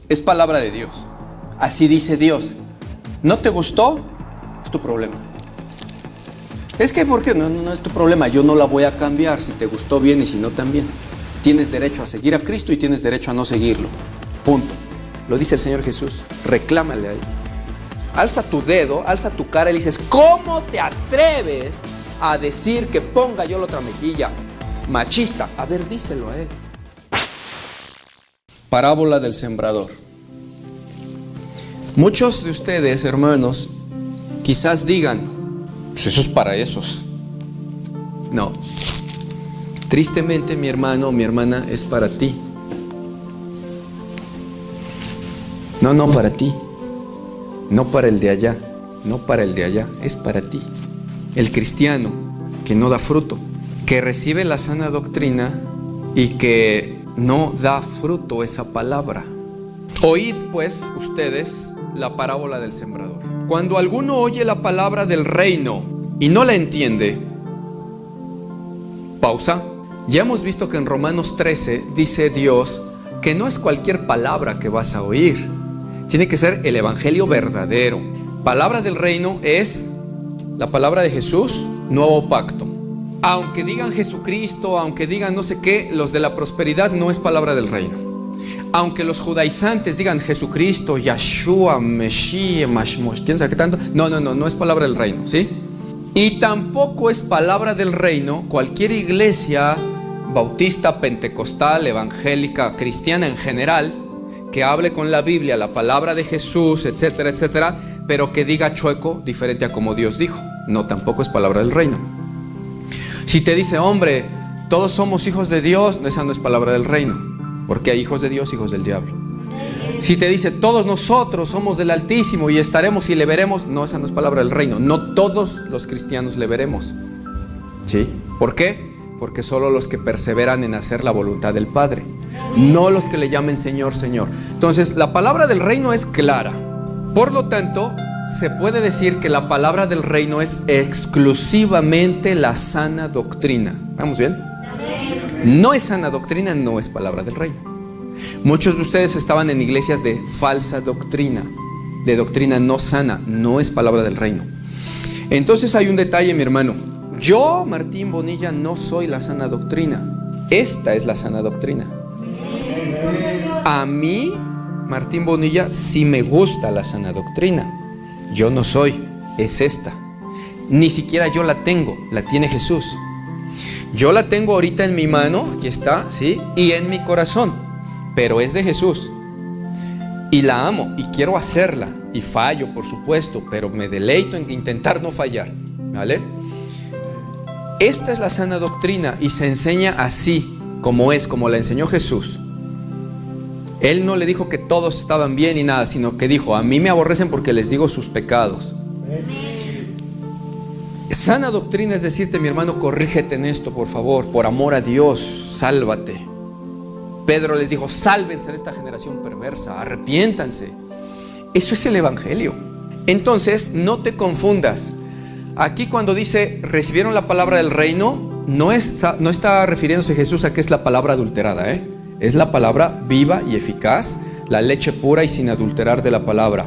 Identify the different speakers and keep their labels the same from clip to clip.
Speaker 1: Es palabra de Dios. Así dice Dios. ¿No te gustó? Es tu problema. Es que, ¿por qué? No es tu problema. Yo no la voy a cambiar. Si te gustó, bien, y si no, también. Tienes derecho a seguir a Cristo y tienes derecho a no seguirlo. Punto. Lo dice el Señor Jesús. Reclámale a Él. Alza tu dedo, alza tu cara y le dices, ¿cómo te atreves a decir que ponga yo la otra mejilla? Machista. A ver, díselo a Él. Parábola del sembrador. Muchos de ustedes, hermanos, quizás digan, pues eso es para esos. No. Tristemente, mi hermano, mi hermana, es para ti. No para ti. No para el de allá. No para el de allá. Es para ti. El cristiano que no da fruto, que recibe la sana doctrina y que no da fruto esa palabra. Oíd pues ustedes la parábola del sembrador. Cuando alguno oye la palabra del reino y no la entiende, pausa. Ya hemos visto que en Romanos 13 dice Dios que no es cualquier palabra que vas a oír. Tiene que ser el evangelio verdadero. Palabra del reino es la palabra de Jesús, nuevo pacto. Aunque digan Jesucristo, aunque digan no sé qué, los de la prosperidad no es palabra del reino. Aunque los judaizantes digan Jesucristo, Yahshua, Mesías, Mashmosh, quién sabe qué tanto, no es palabra del reino, ¿sí? Y tampoco es palabra del reino cualquier iglesia bautista, pentecostal, evangélica, cristiana en general, que hable con la Biblia, la palabra de Jesús, etcétera, etcétera, pero que diga chueco, diferente a como Dios dijo. No, tampoco es palabra del reino. Si te dice, hombre, todos somos hijos de Dios, esa no es palabra del reino. Porque hay hijos de Dios, hijos del diablo. Si te dice, todos nosotros somos del Altísimo y estaremos y le veremos, no, esa no es palabra del reino. No todos los cristianos le veremos. ¿Sí? ¿Por qué? Porque solo los que perseveran en hacer la voluntad del Padre, no los que le llamen Señor, Señor. Entonces, la palabra del reino es clara. Por lo tanto, se puede decir que la palabra del reino es exclusivamente la sana doctrina. ¿Vamos bien? No es sana doctrina, no es palabra del reino. Muchos de ustedes estaban en iglesias de falsa doctrina, de doctrina no sana, no es palabra del reino. Entonces hay un detalle, mi hermano. Yo, Martín Bonilla, no soy la sana doctrina. Esta es la sana doctrina. A mí, Martín Bonilla, sí me gusta la sana doctrina. Yo no soy, es esta. Ni siquiera yo la tengo, la tiene Jesús. Yo la tengo ahorita en mi mano, aquí está, ¿sí? Y en mi corazón, pero es de Jesús. Y la amo y quiero hacerla. Y fallo, por supuesto, pero me deleito en intentar no fallar, ¿vale? Esta es la sana doctrina y se enseña así, como es, como la enseñó Jesús. Él no le dijo que todos estaban bien y nada, sino que dijo, a mí me aborrecen porque les digo sus pecados. Sana doctrina es decirte, mi hermano, corrígete en esto, por favor, por amor a Dios, sálvate. Pedro les dijo, sálvense de esta generación perversa, arrepiéntanse. Eso es el evangelio. Entonces, no te confundas. Aquí cuando dice, recibieron la palabra del reino, no está refiriéndose Jesús a que es la palabra adulterada, Es la palabra viva y eficaz, la leche pura y sin adulterar de la palabra.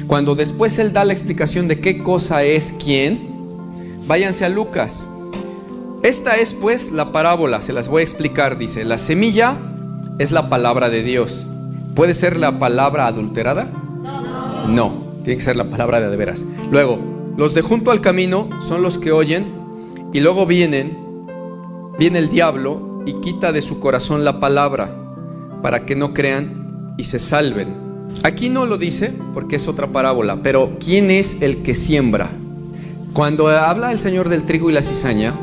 Speaker 1: Cuando después Él da la explicación de qué cosa es quién, váyanse a Lucas. Esta es pues la parábola, se las voy a explicar. Dice, la semilla es la palabra de Dios. ¿Puede ser la palabra adulterada? No, tiene que ser la palabra de veras. Luego, los de junto al camino son los que oyen y luego viene el diablo y quita de su corazón la palabra para que no crean y se salven. Aquí no lo dice porque es otra parábola, pero ¿quién es el que siembra? Cuando habla el Señor del trigo y la cizaña,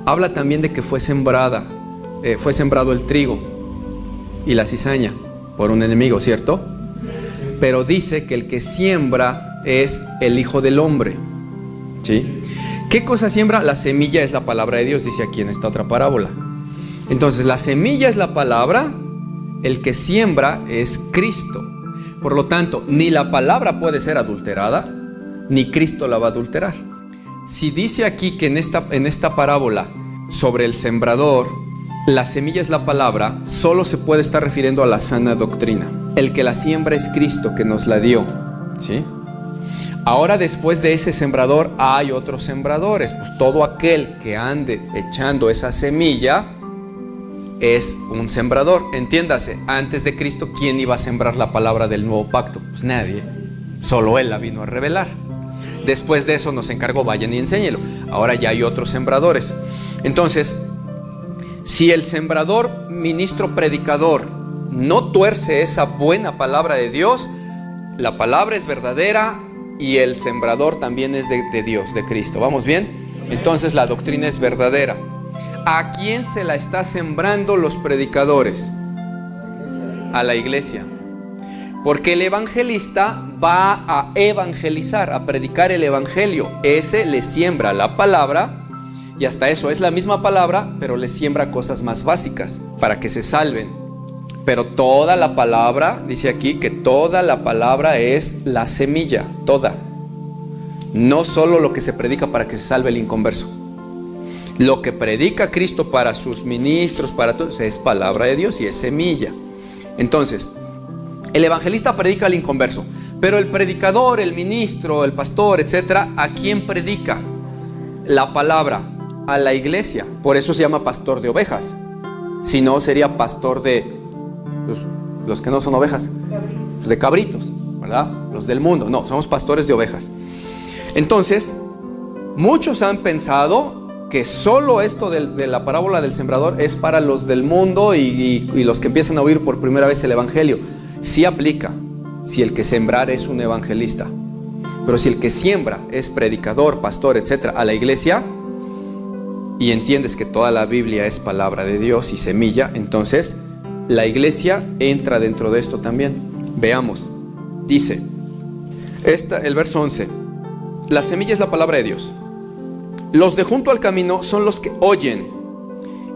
Speaker 1: habla también de que fue sembrado el trigo y la cizaña por un enemigo, ¿cierto? Pero dice que el que siembra es el Hijo del Hombre, ¿sí? ¿Qué cosa siembra? La semilla es la palabra de Dios, dice aquí en esta otra parábola. Entonces, la semilla es la palabra, el que siembra es Cristo. Por lo tanto, ni la palabra puede ser adulterada, ni Cristo la va a adulterar. Si dice aquí que en esta parábola sobre el sembrador, la semilla es la palabra, solo se puede estar refiriendo a la sana doctrina. El que la siembra es Cristo, que nos la dio, ¿sí? Ahora, después de ese sembrador hay otros sembradores. Pues todo aquel que ande echando esa semilla es un sembrador. Entiéndase, antes de Cristo, ¿quién iba a sembrar la palabra del nuevo pacto? Pues nadie, solo Él la vino a revelar. Después de eso nos encargó, vayan y enséñelo. Ahora ya hay otros sembradores. Entonces, si el sembrador, ministro, predicador no tuerce esa buena palabra de Dios, la palabra es verdadera y el sembrador también es de Dios, de Cristo. ¿Vamos bien? Entonces la doctrina es verdadera. ¿A quién se la está sembrando los predicadores? A la iglesia. Porque el evangelista va a evangelizar, a predicar el evangelio. Ese le siembra la palabra, y hasta eso es la misma palabra, pero le siembra cosas más básicas para que se salven. Pero toda la palabra, dice aquí que toda la palabra es la semilla, toda. No solo lo que se predica para que se salve el inconverso. Lo que predica Cristo para sus ministros, para todos, es palabra de Dios y es semilla. Entonces, el evangelista predica al inconverso, pero el predicador, el ministro, el pastor, etcétera, ¿a quién predica la palabra? A la iglesia. Por eso se llama pastor de ovejas. Si no, sería pastor de los que no son ovejas, de cabritos, ¿verdad? Los del mundo. No, somos pastores de ovejas. Entonces, muchos han pensado que solo esto de la parábola del sembrador es para los del mundo y los que empiezan a oír por primera vez el evangelio. Sí aplica si el que sembrar es un evangelista, pero si el que siembra es predicador, pastor, etcétera, a la iglesia, y entiendes que toda la Biblia es palabra de Dios y semilla, entonces la iglesia entra dentro de esto también. Veamos, dice el verso 11: la semilla es la palabra de Dios. Los de junto al camino son los que oyen,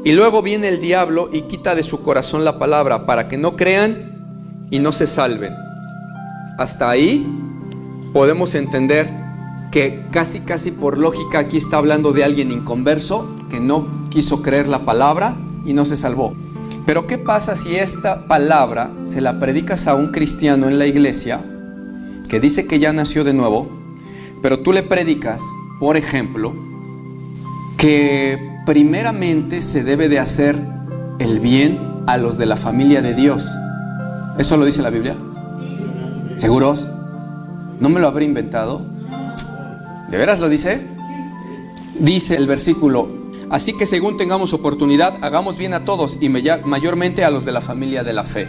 Speaker 1: y luego viene el diablo y quita de su corazón la palabra, para que no crean y no se salven. Hasta ahí podemos entender que casi por lógica aquí está hablando de alguien inconverso que no quiso creer la palabra y no se salvó. Pero ¿qué pasa si esta palabra se la predicas a un cristiano en la iglesia que dice que ya nació de nuevo, pero tú le predicas, por ejemplo, que primeramente se debe de hacer el bien a los de la familia de Dios? ¿Eso lo dice la Biblia? ¿Seguros? ¿No me lo habré inventado? ¿De veras lo dice? Dice el versículo: así que según tengamos oportunidad, hagamos bien a todos y mayormente a los de la familia de la fe.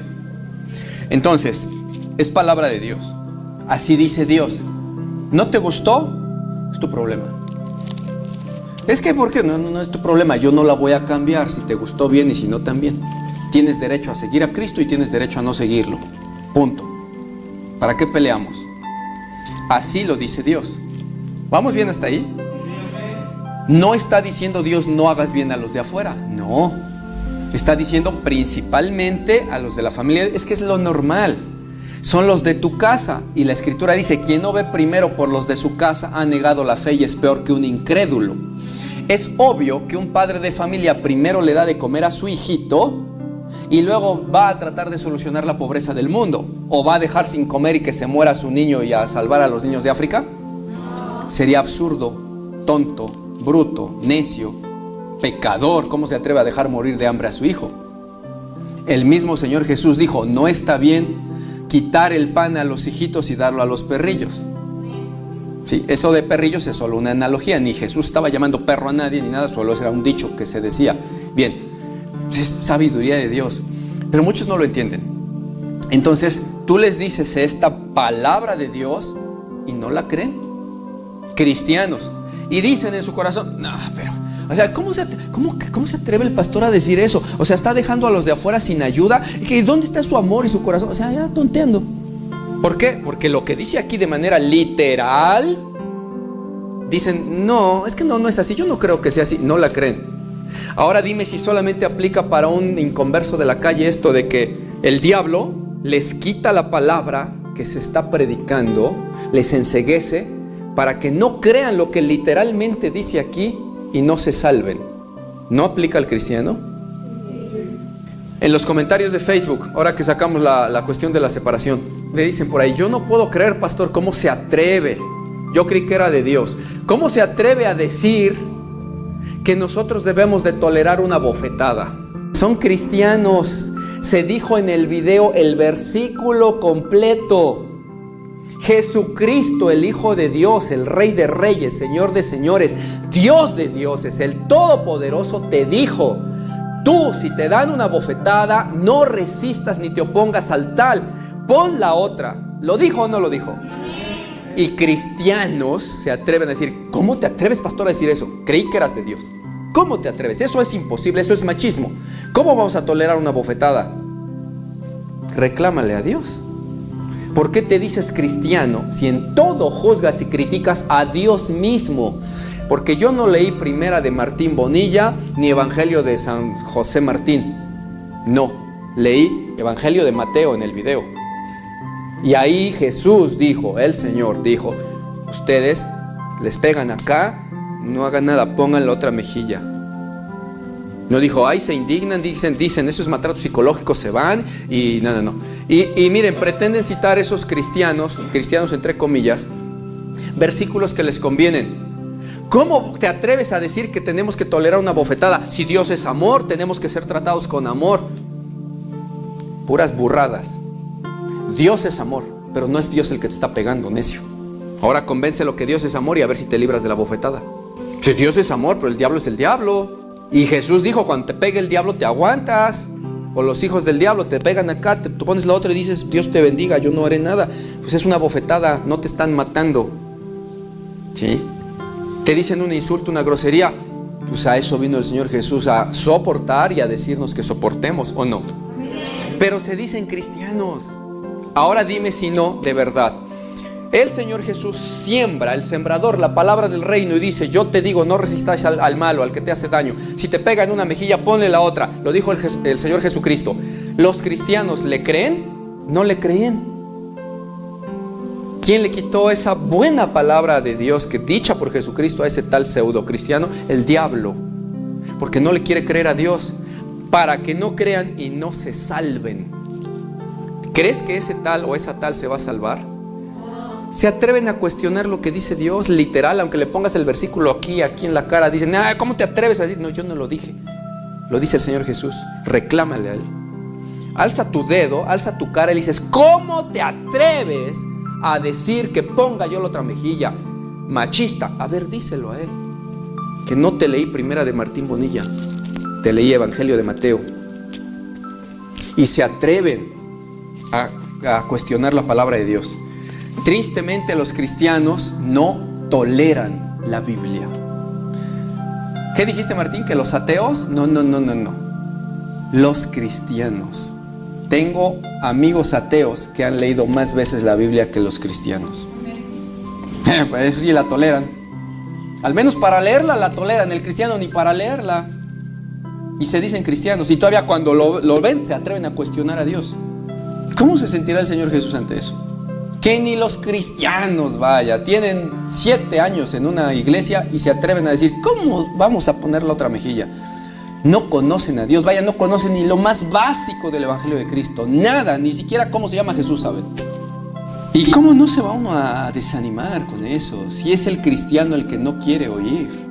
Speaker 1: Entonces, es palabra de Dios. Así dice Dios. ¿No te gustó? Es tu problema. Es que, ¿por qué? No es tu problema. Yo no la voy a cambiar. Si te gustó, bien, y si no, también. Tienes derecho a seguir a Cristo y tienes derecho a no seguirlo. Punto. ¿Para qué peleamos? Así lo dice Dios. ¿Vamos bien hasta ahí? No está diciendo Dios no hagas bien a los de afuera. No. Está diciendo principalmente a los de la familia. Es que es lo normal. Son los de tu casa. Y la Escritura dice: quien no ve primero por los de su casa ha negado la fe y es peor que un incrédulo. Es obvio que un padre de familia primero le da de comer a su hijito y luego va a tratar de solucionar la pobreza del mundo. ¿O va a dejar sin comer y que se muera su niño y a salvar a los niños de África? Sería absurdo, tonto, bruto, necio, pecador. ¿Cómo se atreve a dejar morir de hambre a su hijo? El mismo Señor Jesús dijo: no está bien quitar el pan a los hijitos y darlo a los perrillos. Sí, eso de perrillos es solo una analogía. Ni Jesús estaba llamando perro a nadie ni nada, solo era un dicho que se decía. Bien, es sabiduría de Dios, pero muchos no lo entienden. Entonces tú les dices esta palabra de Dios y no la creen. Cristianos, y dicen en su corazón: no, pero, o sea, ¿cómo se atreve el pastor a decir eso? O sea, está dejando a los de afuera sin ayuda. ¿Dónde está su amor y su corazón? O sea, ya tonteando. ¿Por qué? Porque lo que dice aquí de manera literal, dicen: no, es que no es así, yo no creo que sea así. No la creen. Ahora dime si solamente aplica para un inconverso de la calle esto de que el diablo les quita la palabra que se está predicando, les enceguece para que no crean lo que literalmente dice aquí y no se salven. ¿No aplica al cristiano? En los comentarios de Facebook, ahora que sacamos la cuestión de la separación, me dicen por ahí: yo no puedo creer, pastor, ¿cómo se atreve? Yo creí que era de Dios. ¿Cómo se atreve a decir que nosotros debemos de tolerar una bofetada? Son cristianos. Se dijo en el video el versículo completo. Jesucristo, el Hijo de Dios, el Rey de Reyes, Señor de Señores, Dios de dioses, el Todopoderoso, te dijo: tú, si te dan una bofetada, no resistas ni te opongas al tal, pon la otra. ¿Lo dijo o no lo dijo? Y cristianos se atreven a decir: ¿cómo te atreves, pastor, a decir eso? Creí que eras de Dios. ¿Cómo te atreves? Eso es imposible, eso es machismo. ¿Cómo vamos a tolerar una bofetada? Reclámale a Dios. ¿Por qué te dices cristiano si en todo juzgas y criticas a Dios mismo? Porque yo no leí Primera de Martín Bonilla ni Evangelio de San José Martín. No, leí Evangelio de Mateo en el video. Y ahí Jesús dijo, el Señor dijo: ustedes les pegan acá, no hagan nada, pongan la otra mejilla. No dijo: ay, se indignan, dicen, eso es maltrato psicológico, se van y no. Y miren, pretenden citar esos cristianos entre comillas, versículos que les convienen. ¿Cómo te atreves a decir que tenemos que tolerar una bofetada? Si Dios es amor, tenemos que ser tratados con amor. Puras burradas. Dios es amor, pero no es Dios el que te está pegando, necio. Ahora convéncelo que Dios es amor y a ver si te libras de la bofetada. Si Dios es amor, pero el diablo es el diablo. Y Jesús dijo: cuando te pegue el diablo te aguantas. O los hijos del diablo te pegan acá, tú pones la otra y dices: Dios te bendiga, yo no haré nada. Pues es una bofetada, no te están matando. ¿Sí? Te dicen un insulto, una grosería, pues a eso vino el Señor Jesús, a soportar y a decirnos que soportemos, ¿o no? Pero se dicen cristianos. Ahora dime si no, de verdad. El Señor Jesús siembra, el sembrador, la palabra del reino, y dice: yo te digo, no resistáis al malo, al que te hace daño. Si te pega en una mejilla, ponle la otra. Lo dijo el Señor Jesucristo. ¿Los cristianos le creen? No le creen. ¿Quién le quitó esa buena palabra de Dios que dicha por Jesucristo a ese tal pseudo cristiano? El diablo. Porque no le quiere creer a Dios, para que no crean y no se salven. ¿Crees que ese tal o esa tal se va a salvar? Se atreven a cuestionar lo que dice Dios, literal, aunque le pongas el versículo aquí en la cara. Dicen: ¿cómo te atreves a decir? No, yo no lo dije. Lo dice el Señor Jesús. Reclámale a Él. Alza tu dedo, alza tu cara y le dices: ¿cómo te atreves a decir que ponga yo la otra mejilla? Machista. A ver, díselo a Él. Que no te leí Primera de Martín Bonilla, te leí Evangelio de Mateo. Y se atreven a cuestionar la palabra de Dios. Tristemente, los cristianos no toleran la Biblia. ¿Qué dijiste, Martín? ¿Que los ateos? No. Los cristianos. Tengo amigos ateos que han leído más veces la Biblia que los cristianos. Pues eso sí la toleran. Al menos para leerla la toleran. El cristiano ni para leerla. Y se dicen cristianos. Y todavía cuando lo ven, se atreven a cuestionar a Dios. ¿Cómo se sentirá el Señor Jesús ante eso? Que ni los cristianos, vaya, tienen 7 años en una iglesia y se atreven a decir: ¿cómo vamos a poner la otra mejilla? No conocen a Dios, vaya, no conocen ni lo más básico del Evangelio de Cristo. Nada, ni siquiera cómo se llama Jesús, ¿saben? ¿Y cómo no se va uno a desanimar con eso? Si es el cristiano el que no quiere oír.